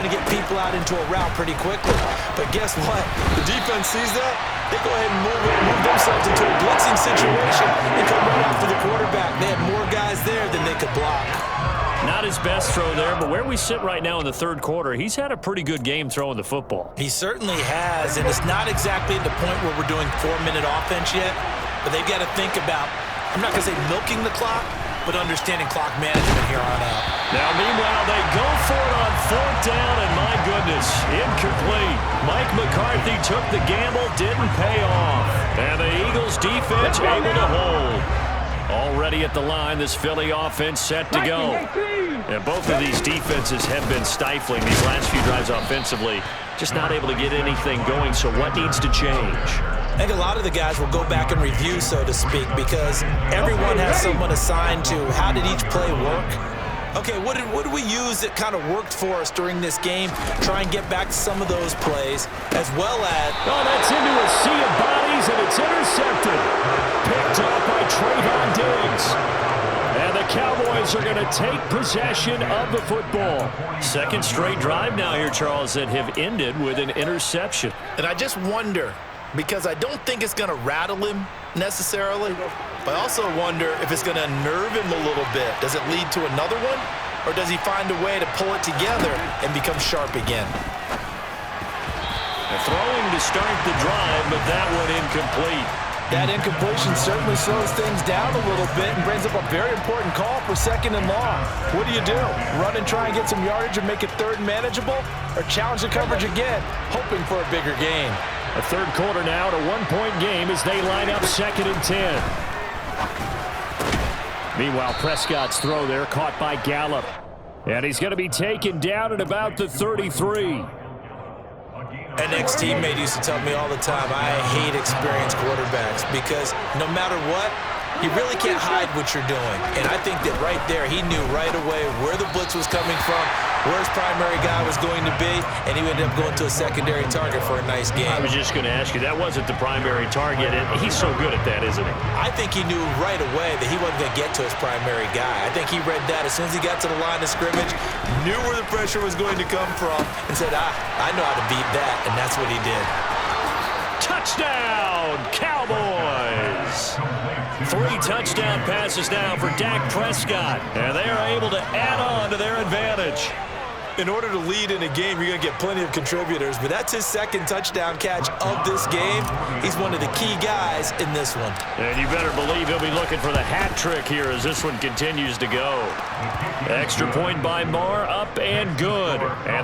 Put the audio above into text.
to get people out into a route pretty quickly. But guess what? The defense sees that. They go ahead and move themselves into a blitzing situation and come right after the quarterback. They had more guys there than they could block. Not his best throw there, but where we sit right now in the third quarter, he's had a pretty good game throwing the football. He certainly has, and it's not exactly at the point where we're doing 4-minute offense yet, but they've got to think about, I'm not going to say milking the clock, but understanding clock management here on out. Now, meanwhile, they go for it on fourth down, and my goodness, incomplete. Mike McCarthy took the gamble, didn't pay off. And the Eagles defense able to hold. Already at the line, this Philly offense set to go. And both of these defenses have been stifling these last few drives offensively. Just not able to get anything going, so what needs to change? I think a lot of the guys will go back and review, so to speak, because everyone has someone assigned to how did each play work. Okay, what did we use that kind of worked for us during this game? Try and get back to some of those plays, as well as... Oh, that's into a sea of bodies, and it's intercepted. Picked up by Trayvon Diggs. And the Cowboys are going to take possession of the football. Second straight drive now here, Charles, that have ended with an interception. And I just wonder, because I don't think it's going to rattle him necessarily, but I also wonder if it's going to unnerve him a little bit. Does it lead to another one, or does he find a way to pull it together and become sharp again? Throwing to start the drive, but that one incomplete. That incompletion certainly slows things down a little bit and brings up a very important call for 2nd and long. What do? Run and try and get some yardage and make it third and manageable, or challenge the coverage again, hoping for a bigger gain? A third quarter now to 1-point game as they line up 2nd and 10. Meanwhile, Prescott's throw there caught by Gallup. And he's going to be taken down at about the 33. An ex-teammate used to tell me all the time, I hate experienced quarterbacks because no matter what, you really can't hide what you're doing. And I think that right there, he knew right away where the blitz was coming from, where his primary guy was going to be, and he ended up going to a secondary target for a nice game. I was just going to ask you, that wasn't the primary target, and he's so good at that, isn't he? I think he knew right away that he wasn't going to get to his primary guy. I think he read that as soon as he got to the line of scrimmage, knew where the pressure was going to come from, and said, I know how to beat that, and that's what he did. Touchdown, Cowboys! 3 touchdown passes now for Dak Prescott, and they are able to add on to their advantage. In order to lead in a game, you're going to get plenty of contributors, but that's his 2nd touchdown catch of this game. He's one of the key guys in this one. And you better believe he'll be looking for the hat trick here as this one continues to go. Extra point by Marr, up and good. And